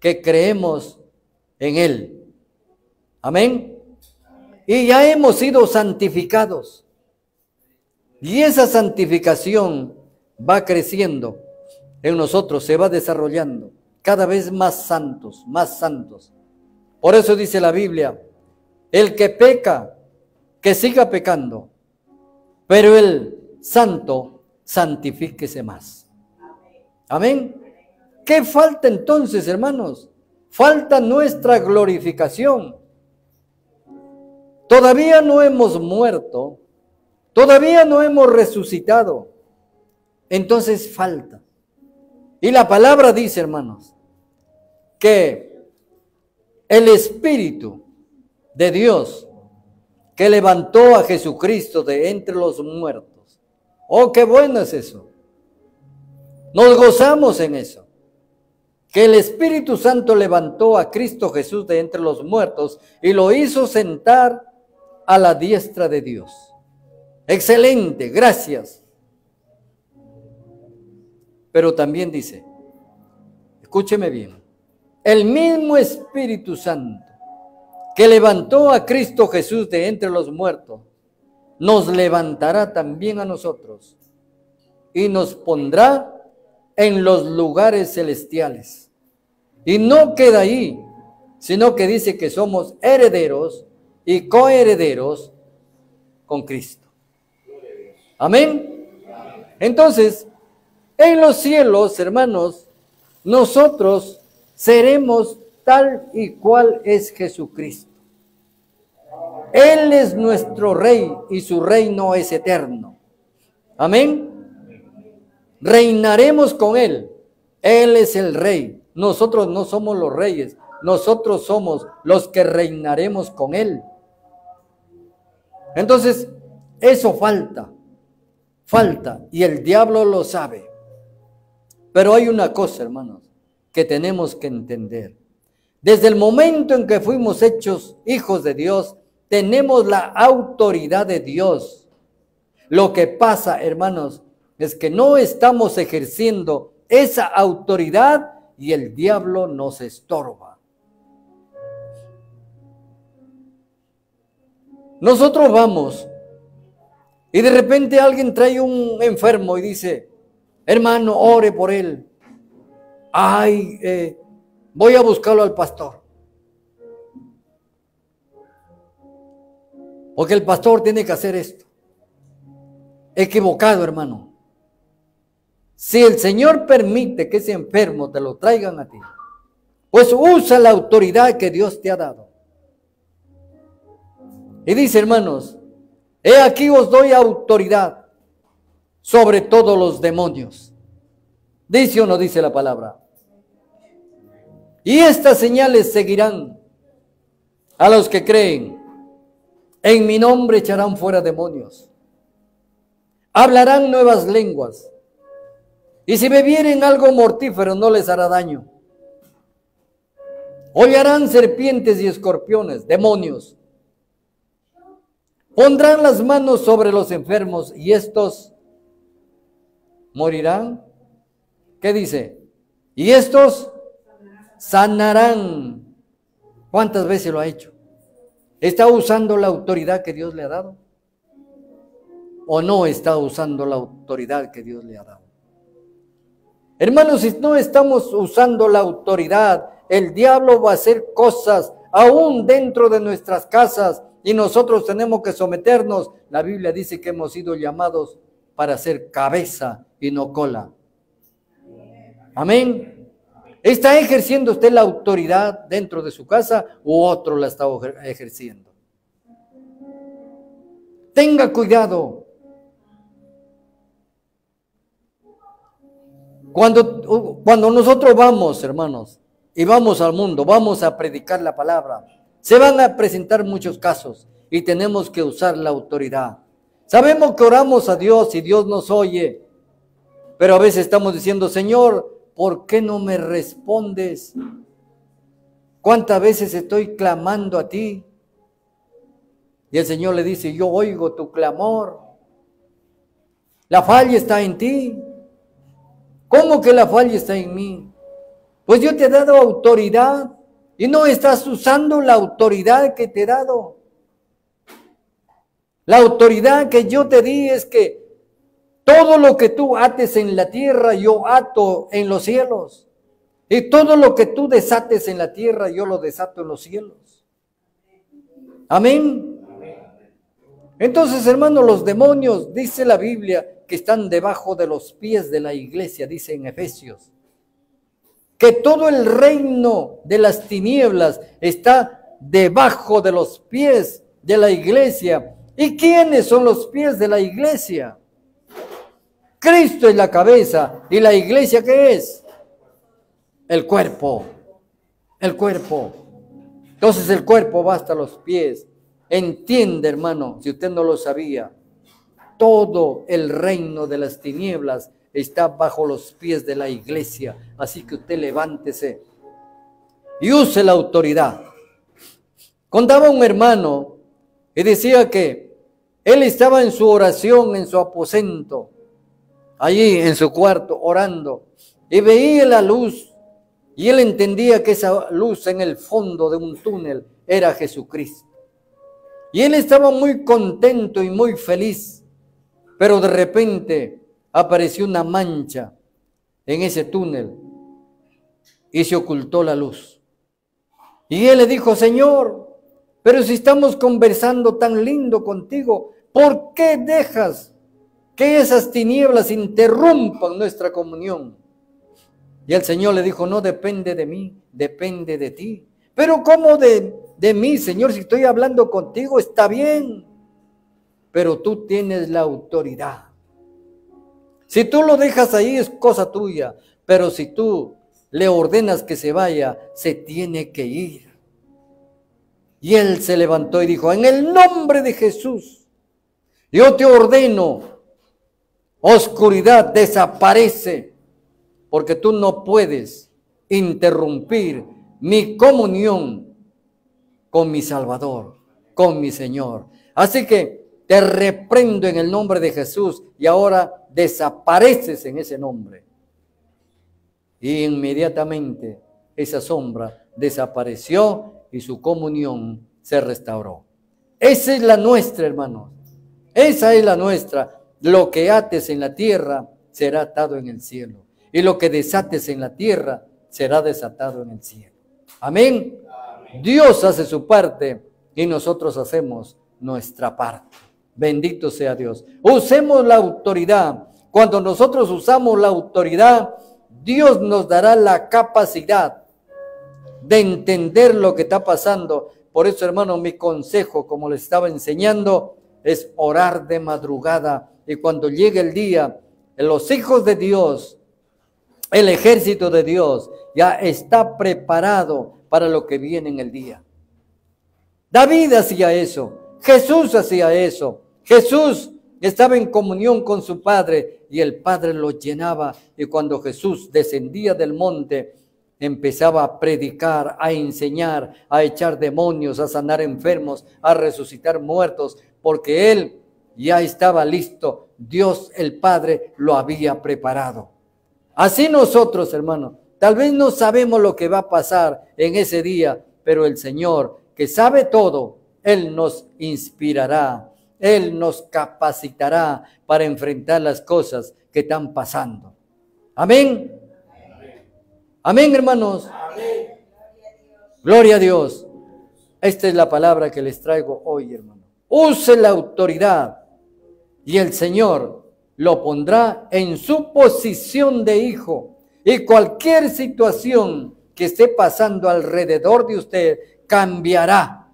que creemos en Él. Amén. Y ya hemos sido santificados. Y esa santificación va creciendo en nosotros, se va desarrollando cada vez más santos, más santos. Por eso dice la Biblia, el que peca, que siga pecando, pero el santo, santifíquese más. Amén. ¿Qué falta entonces, hermanos? Falta nuestra glorificación. Todavía no hemos muerto, todavía no hemos resucitado. Entonces falta. Y la palabra dice, hermanos, que el Espíritu de Dios que levantó a Jesucristo de entre los muertos. Oh, qué bueno es eso. Nos gozamos en eso. Que el Espíritu Santo levantó a Cristo Jesús de entre los muertos y lo hizo sentar a la diestra de Dios. Excelente, gracias. Pero también dice, escúcheme bien, el mismo Espíritu Santo que levantó a Cristo Jesús de entre los muertos, nos levantará también a nosotros y nos pondrá en los lugares celestiales. Y no queda ahí, sino que dice que somos herederos y coherederos con Cristo. Amén. Entonces, en los cielos, hermanos, nosotros seremos tal y cual es Jesucristo. Él es nuestro Rey y su reino es eterno. Amén. Reinaremos con Él. Él es el Rey. Nosotros no somos los reyes. Nosotros somos los que reinaremos con Él. Entonces, eso falta. Y el diablo lo sabe. Pero hay una cosa, hermanos, que tenemos que entender. Desde el momento en que fuimos hechos hijos de Dios, tenemos la autoridad de Dios. Lo que pasa, hermanos, es que no estamos ejerciendo esa autoridad y el diablo nos estorba. Nosotros vamos y de repente alguien trae un enfermo y dice, hermano, ore por él. Ay, voy a buscarlo al pastor. Porque el pastor tiene que hacer esto. Equivocado, hermano. Si el Señor permite que ese enfermo te lo traigan a ti, pues usa la autoridad que Dios te ha dado. Y dice, hermanos, he aquí os doy autoridad sobre todos los demonios. ¿Dice o no dice la palabra? Y estas señales seguirán a los que creen. En mi nombre echarán fuera demonios. Hablarán nuevas lenguas. Y si bebieren algo mortífero no les hará daño. Hollarán serpientes y escorpiones, demonios. Pondrán las manos sobre los enfermos y estos morirán. ¿Qué dice? Y estos sanarán. ¿Cuántas veces lo ha hecho? ¿Está usando la autoridad que Dios le ha dado? ¿O no está usando la autoridad que Dios le ha dado? Hermanos, si no estamos usando la autoridad, el diablo va a hacer cosas aún dentro de nuestras casas y nosotros tenemos que someternos. La Biblia dice que hemos sido llamados para ser cabeza y no cola. Amén. ¿Está ejerciendo usted la autoridad dentro de su casa u otro la está ejerciendo? Tenga cuidado. Cuando nosotros vamos, hermanos, y vamos al mundo, vamos a predicar la palabra, se van a presentar muchos casos y tenemos que usar la autoridad. Sabemos que oramos a Dios y Dios nos oye, pero a veces estamos diciendo, Señor, ¿por qué no me respondes? ¿Cuántas veces estoy clamando a ti? Y el Señor le dice, yo oigo tu clamor. La falla está en ti. ¿Cómo que la falla está en mí? Pues yo te he dado autoridad y no estás usando la autoridad que te he dado. La autoridad que yo te di es que todo lo que tú ates en la tierra, yo ato en los cielos. Y todo lo que tú desates en la tierra, yo lo desato en los cielos. Amén. Entonces, hermanos, los demonios, dice la Biblia, que están debajo de los pies de la iglesia, dice en Efesios. Que todo el reino de las tinieblas está debajo de los pies de la iglesia. ¿Y quiénes son los pies de la iglesia? Cristo es la cabeza. ¿Y la iglesia qué es? El cuerpo. El cuerpo. Entonces el cuerpo va hasta los pies. Entiende, hermano, si usted no lo sabía, todo el reino de las tinieblas está bajo los pies de la iglesia. Así que usted levántese y use la autoridad. Contaba un hermano y decía que él estaba en su oración, en su aposento, allí en su cuarto, orando, y veía la luz, y él entendía que esa luz en el fondo de un túnel era Jesucristo. Y él estaba muy contento y muy feliz, pero de repente apareció una mancha en ese túnel y se ocultó la luz. Y él le dijo, Señor, pero si estamos conversando tan lindo contigo, ¿por qué dejas que esas tinieblas interrumpan nuestra comunión? Y el Señor le dijo, no depende de mí, depende de ti. Pero ¿cómo de mí, Señor? Si estoy hablando contigo, está bien, pero tú tienes la autoridad. Si tú lo dejas ahí es cosa tuya, pero si tú le ordenas que se vaya, se tiene que ir. Y él se levantó y dijo, en el nombre de Jesús, yo te ordeno, oscuridad, desaparece, porque tú no puedes interrumpir mi comunión con mi Salvador, con mi Señor. Así que te reprendo en el nombre de Jesús y ahora desapareces en ese nombre. Y inmediatamente esa sombra desapareció y su comunión se restauró. Esa es la nuestra, hermanos. Esa es la nuestra. Lo que ates en la tierra será atado en el cielo. Y lo que desates en la tierra será desatado en el cielo. Amén. Amén. Dios hace su parte y nosotros hacemos nuestra parte. Bendito sea Dios. Usemos la autoridad. Cuando nosotros usamos la autoridad, Dios nos dará la capacidad de entender lo que está pasando. Por eso, hermano, mi consejo, como les estaba enseñando, es orar de madrugada. Y cuando llegue el día, los hijos de Dios, el ejército de Dios, ya está preparado para lo que viene en el día. David hacía eso. Jesús hacía eso. Jesús estaba en comunión con su Padre y el Padre lo llenaba. Y cuando Jesús descendía del monte, empezaba a predicar, a enseñar, a echar demonios, a sanar enfermos, a resucitar muertos, porque Él ya estaba listo. Dios el Padre lo había preparado. Así nosotros, hermanos, tal vez no sabemos lo que va a pasar en ese día, pero el Señor, que sabe todo, Él nos inspirará, Él nos capacitará para enfrentar las cosas que están pasando. Amén. Amén, hermanos. Amén. Gloria a Dios. Esta es la palabra que les traigo hoy, hermano. Use la autoridad y el Señor lo pondrá en su posición de hijo. Y cualquier situación que esté pasando alrededor de usted cambiará.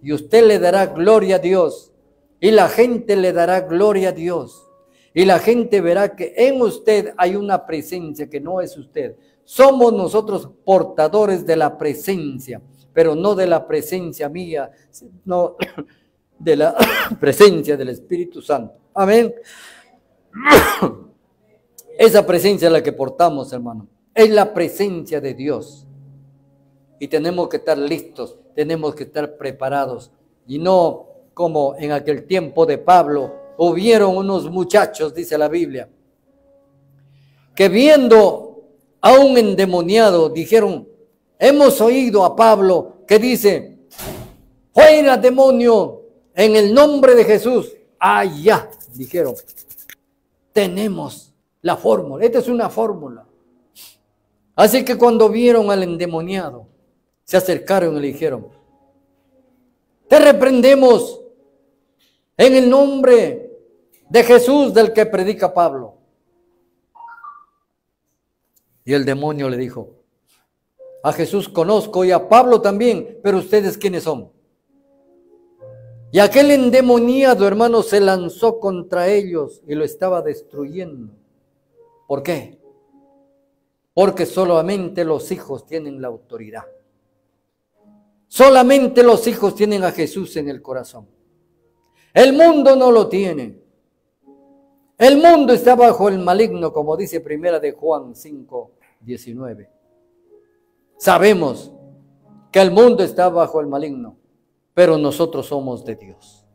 Y usted le dará gloria a Dios. Y la gente le dará gloria a Dios. Y la gente verá que en usted hay una presencia que no es usted. Somos nosotros portadores de la presencia, pero no de la presencia mía, no de la presencia del Espíritu Santo. Amén. Esa presencia es la que portamos, hermano. Es la presencia de Dios. Y tenemos que estar listos, tenemos que estar preparados. Y no como en aquel tiempo de Pablo, hubieron unos muchachos, dice la Biblia, que viendo a un endemoniado, dijeron, hemos oído a Pablo que dice, fuera demonio, en el nombre de Jesús. Ya, dijeron, tenemos la fórmula, esta es una fórmula. Así que cuando vieron al endemoniado, se acercaron y le dijeron, te reprendemos en el nombre de Jesús del que predica Pablo. Y el demonio le dijo, a Jesús conozco y a Pablo también, pero ustedes ¿quiénes son? Y aquel endemoniado, hermano, se lanzó contra ellos y lo estaba destruyendo. ¿Por qué? Porque solamente los hijos tienen la autoridad. Solamente los hijos tienen a Jesús en el corazón. El mundo no lo tiene. El mundo está bajo el maligno, como dice primera de Juan 5:19. Sabemos que el mundo está bajo el maligno, pero nosotros somos de Dios.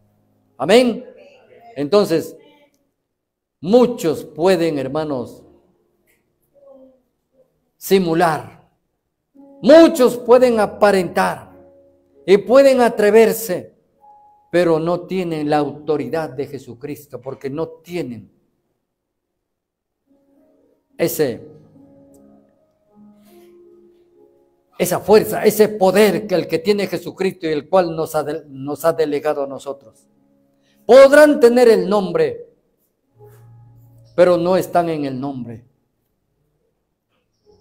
Amén. Entonces, muchos pueden, hermanos, simular. Muchos pueden aparentar y pueden atreverse, pero no tienen la autoridad de Jesucristo, porque no tienen esa fuerza, ese poder que el que tiene Jesucristo y el cual nos ha delegado a nosotros. Podrán tener el nombre, pero no están en el nombre.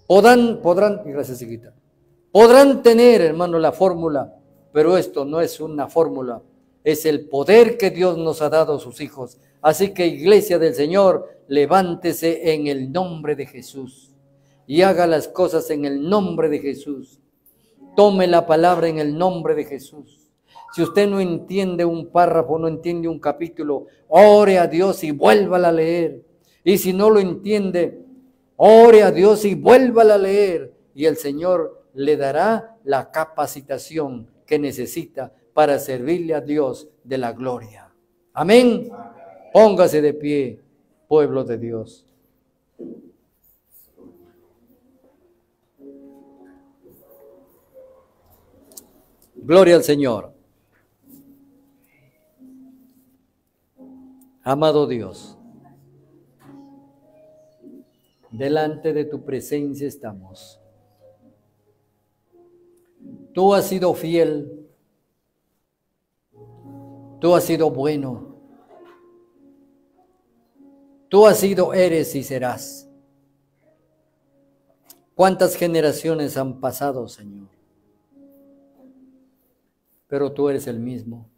Gracias, hijita. Podrán tener, hermano, la fórmula, pero esto no es una fórmula, es el poder que Dios nos ha dado a sus hijos. Así que, iglesia del Señor, levántese en el nombre de Jesús y haga las cosas en el nombre de Jesús. Tome la palabra en el nombre de Jesús. Si usted no entiende un párrafo, no entiende un capítulo, ore a Dios y vuélvala a leer. Y si no lo entiende, ore a Dios y vuélvala a leer. Y el Señor le dará la capacitación que necesita para servirle a Dios de la gloria. Amén. Póngase de pie, pueblo de Dios. Gloria al Señor. Amado Dios, delante de tu presencia estamos. Tú has sido fiel, tú has sido bueno, tú has sido, eres y serás. ¿Cuántas generaciones han pasado, Señor? Pero tú eres el mismo.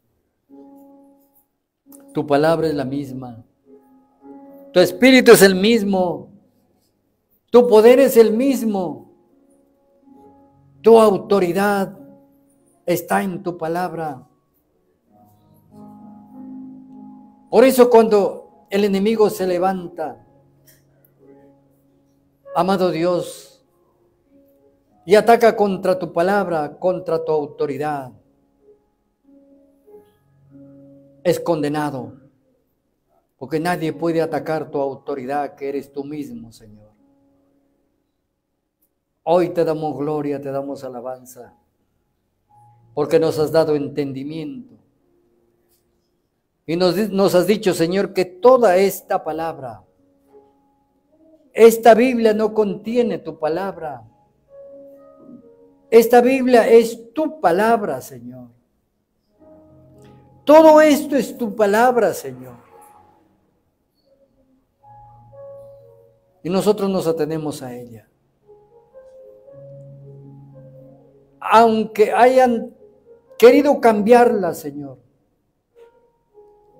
Tu palabra es la misma. Tu espíritu es el mismo. Tu poder es el mismo. Tu autoridad está en tu palabra. Por eso cuando el enemigo se levanta, amado Dios, y ataca contra tu palabra, contra tu autoridad, es condenado, porque nadie puede atacar tu autoridad, que eres tú mismo, Señor. Hoy te damos gloria, te damos alabanza, porque nos has dado entendimiento. Y nos has dicho, Señor, que toda esta palabra, esta Biblia no contiene tu palabra. Esta Biblia es tu palabra, Señor. Todo esto es tu palabra, Señor. Y nosotros nos atenemos a ella. Aunque hayan querido cambiarla, Señor.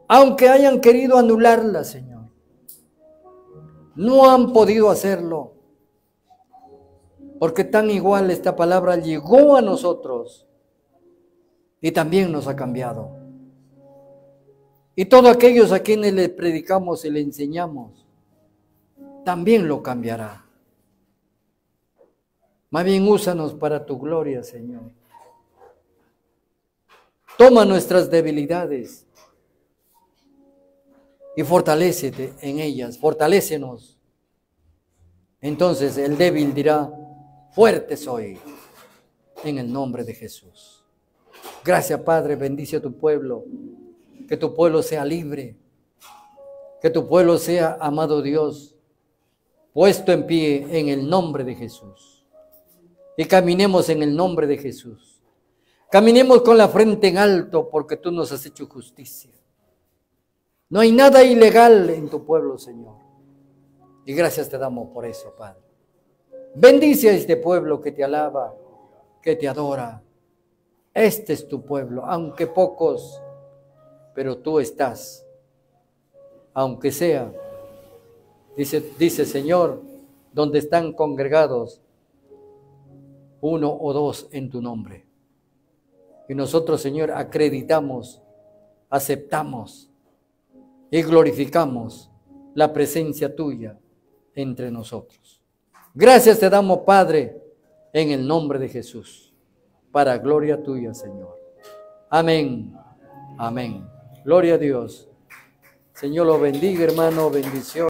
Aunque hayan querido anularla, Señor. No han podido hacerlo. Porque tan igual esta palabra llegó a nosotros y también nos ha cambiado. Y todos aquellos a quienes le predicamos y le enseñamos, también lo cambiará. Más bien úsanos para tu gloria, Señor. Toma nuestras debilidades y fortalécete en ellas, fortalécenos. Entonces el débil dirá, fuerte soy, en el nombre de Jesús. Gracias, Padre, bendice a tu pueblo. Que tu pueblo sea libre, que tu pueblo sea, amado Dios, puesto en pie en el nombre de Jesús. Y caminemos en el nombre de Jesús. Caminemos con la frente en alto porque tú nos has hecho justicia. No hay nada ilegal en tu pueblo, Señor. Y gracias te damos por eso, Padre. Bendice a este pueblo que te alaba, que te adora. Este es tu pueblo, aunque pocos, pero tú estás, aunque sea, dice Señor, donde están congregados uno o dos en tu nombre. Y nosotros, Señor, acreditamos, aceptamos y glorificamos la presencia tuya entre nosotros. Gracias te damos, Padre, en el nombre de Jesús, para gloria tuya, Señor. Amén, amén. Gloria a Dios. Señor lo bendiga, hermano, bendición.